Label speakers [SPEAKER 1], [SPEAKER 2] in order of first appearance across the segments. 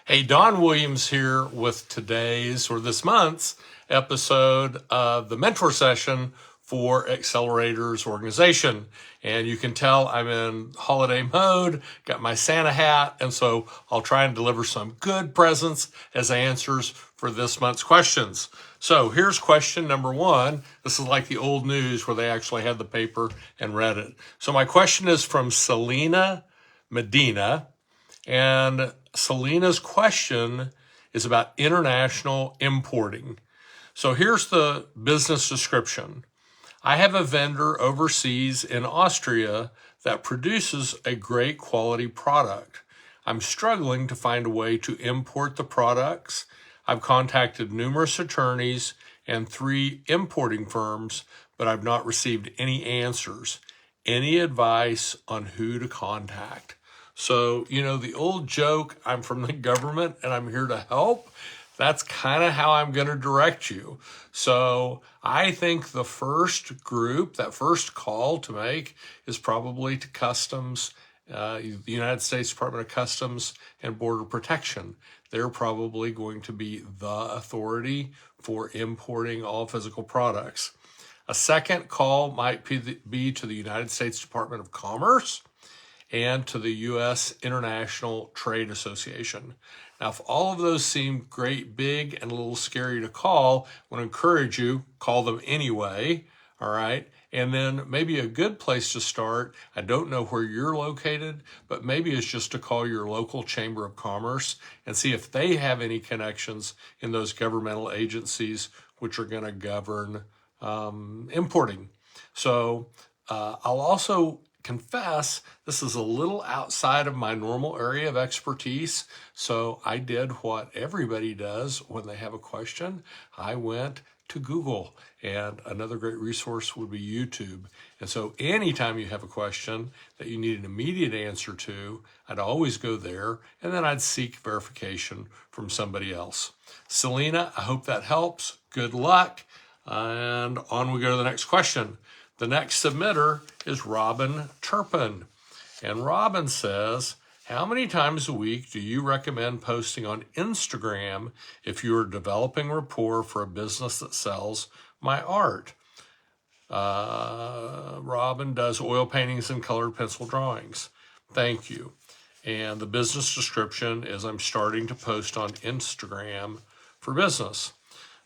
[SPEAKER 1] Hey, Don Williams here with today's or this month's episode of the mentor session for Accelerators Organization. And you can tell I'm in holiday mode, got my Santa hat, and so I'll try and deliver some good presents as answers for this month's questions. So here's question number one. This is like the old news where they actually had the paper and read it. So my question is from Selena Medina. And Selena's question is about international importing. So here's the business description. I have a vendor overseas in Austria that produces a great quality product. I'm struggling to find a way to import the products. I've contacted numerous attorneys and 3 importing firms, but I've not received any answers. Any advice on who to contact? So, the old joke, I'm from the government and I'm here to help. That's kind of how I'm going to direct you. So I think the first group, that first call to make is probably to Customs, the United States Department of Customs and Border Protection. They're probably going to be the authority for importing all physical products. A second call might be to the United States Department of Commerce and to the U.S. International Trade Association. Now, if all of those seem great, big, and a little scary to call, I want to encourage you, call them anyway, all right? And then maybe a good place to start, I don't know where you're located, but maybe it's just to call your local Chamber of Commerce and see if they have any connections in those governmental agencies which are going to govern importing. So I'll also confess this is a little outside of my normal area of expertise. So I did what everybody does when they have a question. I went to Google, and another great resource would be YouTube. And so anytime you have a question that you need an immediate answer to, I'd always go there, and then I'd seek verification from somebody else. Selena, I hope that helps. Good luck. And on we go to the next question. The next submitter is Robin Turpin. And Robin says, how many times a week do you recommend posting on Instagram if you are developing rapport for a business that sells my art? Robin does oil paintings and colored pencil drawings. Thank you. And the business description is I'm starting to post on Instagram for business.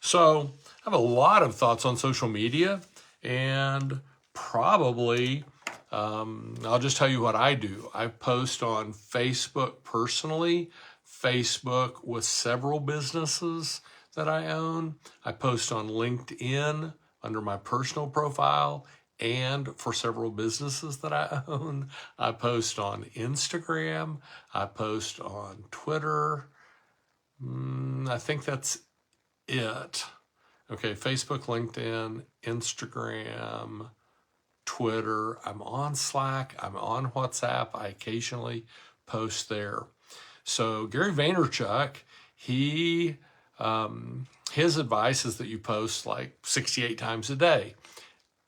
[SPEAKER 1] So I have a lot of thoughts on social media, and probably I'll just tell you what I do. I post on Facebook personally, Facebook with several businesses that I own. I post on LinkedIn under my personal profile and for several businesses that I own. I post on Instagram. I post on Twitter. I think that's it. Okay, Facebook, LinkedIn, Instagram, Twitter. I'm on Slack. I'm on WhatsApp. I occasionally post there. So Gary Vaynerchuk, his advice is that you post like 68 times a day.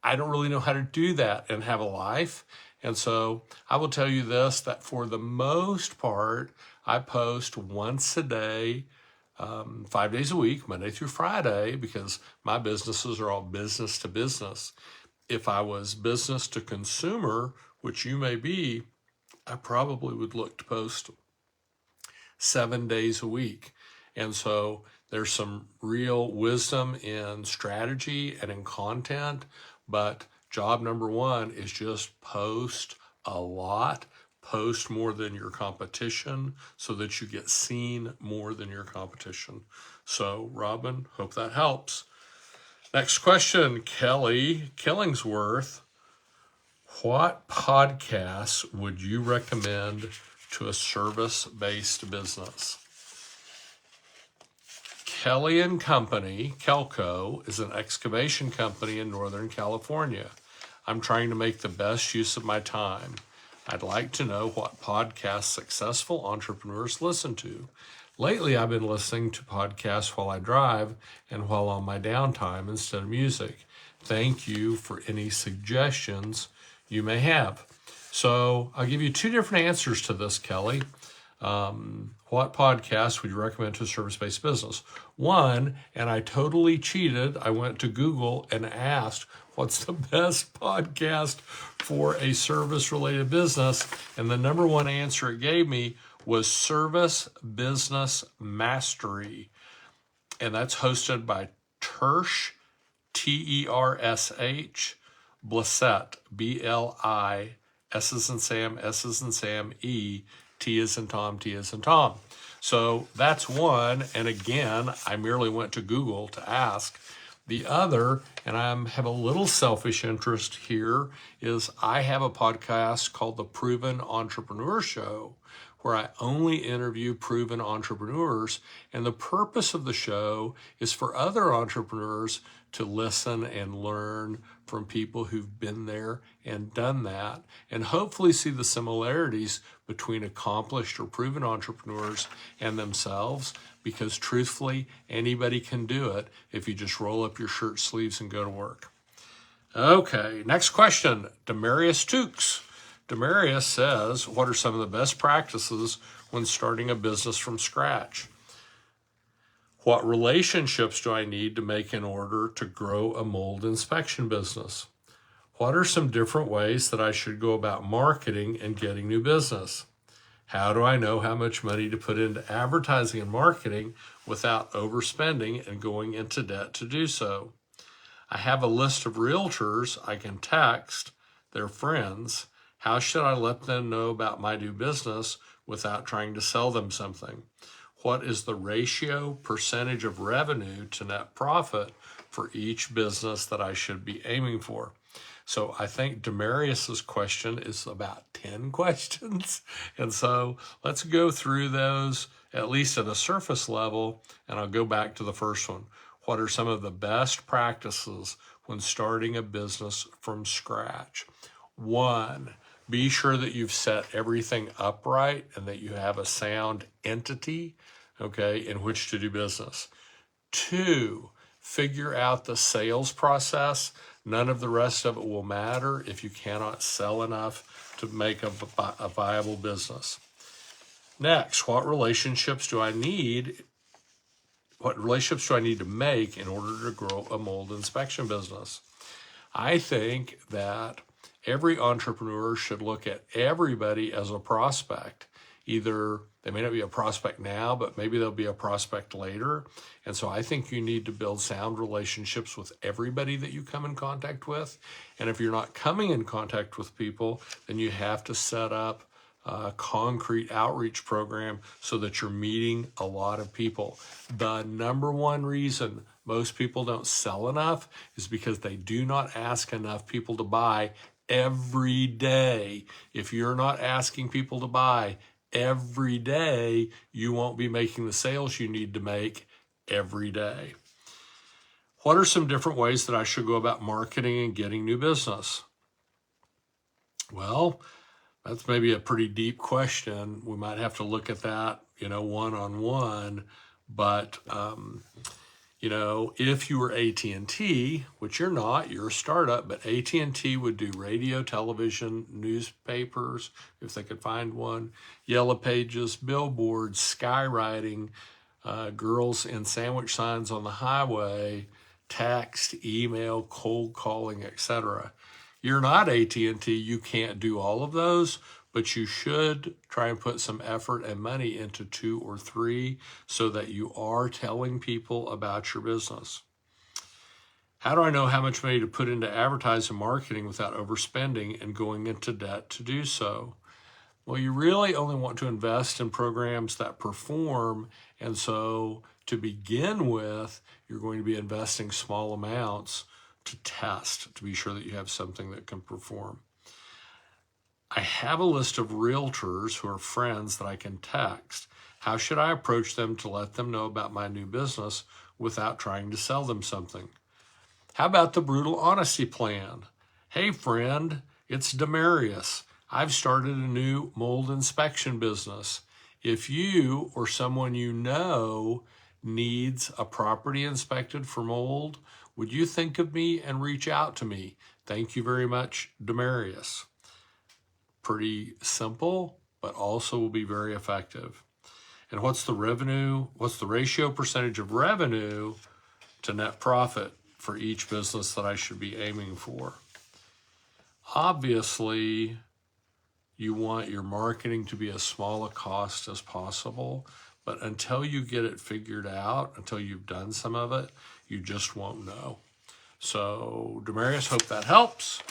[SPEAKER 1] I don't really know how to do that and have a life. And so I will tell you this, that for the most part, I post once a day, 5 days a week, Monday through Friday, because my businesses are all business to business. If I was business to consumer, which you may be, I probably would look to post 7 days a week. And so there's some real wisdom in strategy and in content, but job number one is just post a lot. Post more than your competition so that you get seen more than your competition. So, Robin, hope that helps. Next question, Kelly Killingsworth. What podcasts would you recommend to a service-based business? Kelly and Company, Kelco, is an excavation company in Northern California. I'm trying to make the best use of my time. I'd like to know what podcasts successful entrepreneurs listen to. Lately, I've been listening to podcasts while I drive and while on my downtime instead of music. Thank you for any suggestions you may have. So I'll give you 2 different answers to this, Kelly. What podcast would you recommend to a service-based business? One, and I totally cheated. I went to Google and asked, what's the best podcast for a service-related business? And the number one answer it gave me was Service Business Mastery. And that's hosted by Tersh, Tersh, Blissett, Bliss as in Sam, S as in Sam, E, T as in Tom, T as in Tom. So that's one. And again, I merely went to Google to ask. The other, and I have a little selfish interest here, is I have a podcast called The Proven Entrepreneur Show, where I only interview proven entrepreneurs. And the purpose of the show is for other entrepreneurs to listen and learn from people who've been there and done that, and hopefully see the similarities between accomplished or proven entrepreneurs and themselves, because truthfully, anybody can do it if you just roll up your shirt sleeves and go to work. Okay, next question, Demarius Tukes. Demarius says, what are some of the best practices when starting a business from scratch? What relationships do I need to make in order to grow a mold inspection business? What are some different ways that I should go about marketing and getting new business? How do I know how much money to put into advertising and marketing without overspending and going into debt to do so? I have a list of realtors I can text their friends. How should I let them know about my new business without trying to sell them something? What is the ratio, percentage of revenue to net profit for each business that I should be aiming for? So I think Demarius's question is about 10 questions. And so let's go through those, at least at a surface level, and I'll go back to the first one. What are some of the best practices when starting a business from scratch? One, be sure that you've set everything up right and that you have a sound entity, okay, in which to do business. Two, figure out the sales process. None of the rest of it will matter if you cannot sell enough to make a viable business. Next, what relationships do I need to make in order to grow a mold inspection business? I think that every entrepreneur should look at everybody as a prospect. Either they may not be a prospect now, but maybe they'll be a prospect later. And so I think you need to build sound relationships with everybody that you come in contact with. And if you're not coming in contact with people, then you have to set up a concrete outreach program so that you're meeting a lot of people. The number one reason most people don't sell enough is because they do not ask enough people to buy every day. If you're not asking people to buy every day, you won't be making the sales you need to make every day. What are some different ways that I should go about marketing and getting new business? Well, that's maybe a pretty deep question. We might have to look at that, one-on-one. But, if you were AT&T, which you're not, you're a startup, but AT&T would do radio, television, newspapers, if they could find one, yellow pages, billboards, skywriting, girls in sandwich signs on the highway, text, email, cold calling, etc. You're not AT&T, you can't do all of those, but you should try and put some effort and money into 2 or 3 so that you are telling people about your business. How do I know how much money to put into advertising and marketing without overspending and going into debt to do so? Well, you really only want to invest in programs that perform, and so to begin with, you're going to be investing small amounts to test, to be sure that you have something that can perform. I have a list of realtors who are friends that I can text. How should I approach them to let them know about my new business without trying to sell them something? How about the brutal honesty plan? Hey friend, it's Demarius. I've started a new mold inspection business. If you or someone you know needs a property inspected for mold, would you think of me and reach out to me? Thank you very much, Demarius. Pretty simple, but also will be very effective. And what's the ratio percentage of revenue to net profit for each business that I should be aiming for? Obviously, you want your marketing to be as small a cost as possible, but until you get it figured out, until you've done some of it, you just won't know. So, Demarius, hope that helps.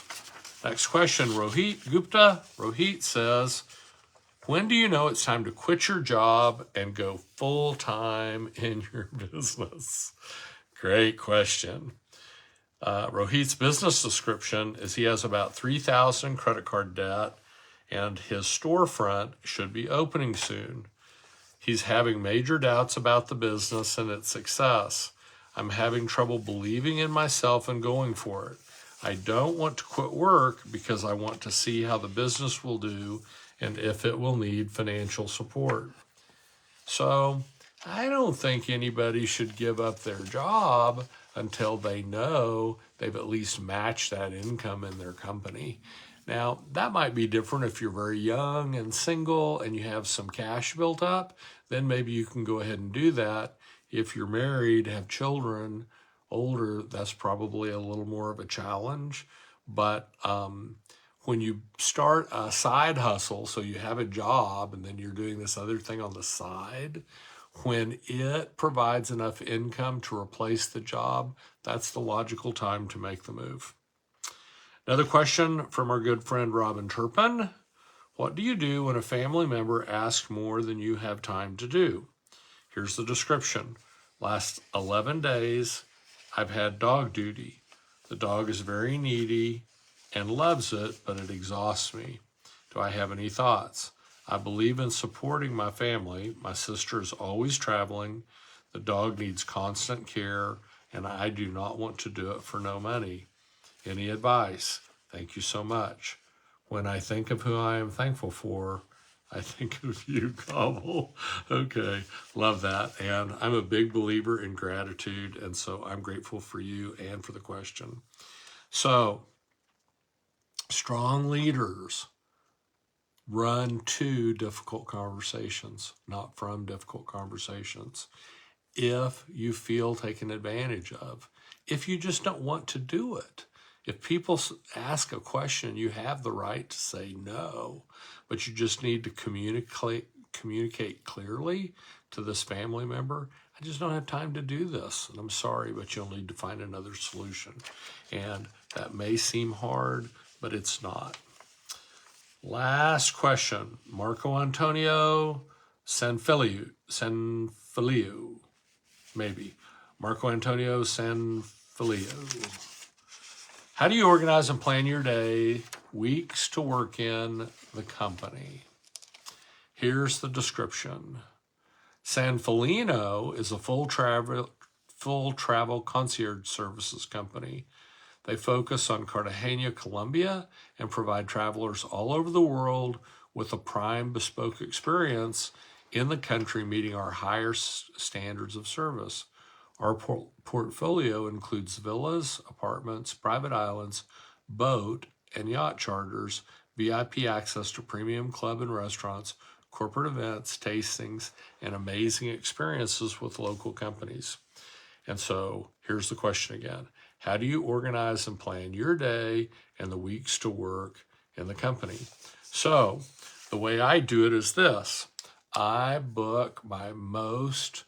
[SPEAKER 1] Next question, Rohit Gupta. Rohit says, when do you know it's time to quit your job and go full-time in your business? Great question. Rohit's business description is he has about $3,000 credit card debt, and his storefront should be opening soon. He's having major doubts about the business and its success. I'm having trouble believing in myself and going for it. I don't want to quit work because I want to see how the business will do and if it will need financial support. So I don't think anybody should give up their job until they know they've at least matched that income in their company. Now, that might be different if you're very young and single and you have some cash built up, then maybe you can go ahead and do that. If you're married, have children, older, that's probably a little more of a challenge. But when you start a side hustle, so you have a job and then you're doing this other thing on the side, when it provides enough income to replace the job, that's the logical time to make the move. Another question from our good friend Robin Turpin. What do you do when a family member asks more than you have time to do? Here's the description. Last 11 days, I've had dog duty. The dog is very needy and loves it, but it exhausts me. Do I have any thoughts? I believe in supporting my family. My sister is always traveling. The dog needs constant care, and I do not want to do it for no money. Any advice? Thank you so much. When I think of who I am thankful for, I think of you, Cobble. Okay, love that. And I'm a big believer in gratitude, and so I'm grateful for you and for the question. So, strong leaders run to difficult conversations, not from difficult conversations. If you feel taken advantage of, if you just don't want to do it. If people ask a question, you have the right to say no, but you just need to communicate clearly to this family member. I just don't have time to do this, and I'm sorry, but you'll need to find another solution. And that may seem hard, but it's not. Last question, Marco Antonio Sanfilio, maybe. Marco Antonio Sanfilio. How do you organize and plan your day, weeks to work in the company? Here's the description. Sanfilino is a full travel concierge services company. They focus on Cartagena, Colombia, and provide travelers all over the world with a prime bespoke experience in the country meeting our higher standards of service. Our portfolio includes villas, apartments, private islands, boat and yacht charters, VIP access to premium club and restaurants, corporate events, tastings, and amazing experiences with local companies. And so here's the question again. How do you organize and plan your day and the weeks to work in the company? So the way I do it is this. I book my most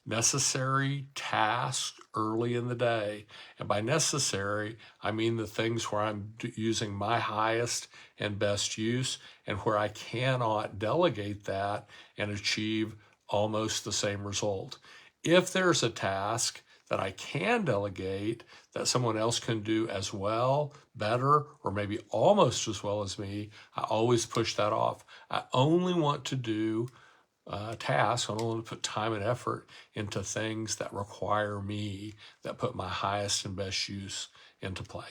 [SPEAKER 1] necessary tasks early in the day. And by necessary, I mean the things where I'm using my highest and best use and where I cannot delegate that and achieve almost the same result. If there's a task that I can delegate that someone else can do as well, better, or maybe almost as well as me, I always push that off. I only want to do tasks. I don't want to put time and effort into things that require me, that put my highest and best use into play.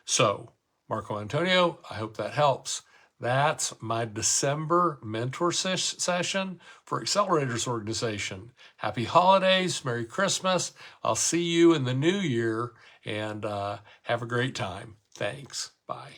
[SPEAKER 1] So, Marco Antonio, I hope that helps. That's my December mentor session for Accelerators Organization. Happy holidays, Merry Christmas. I'll see you in the new year, and have a great time. Thanks. Bye.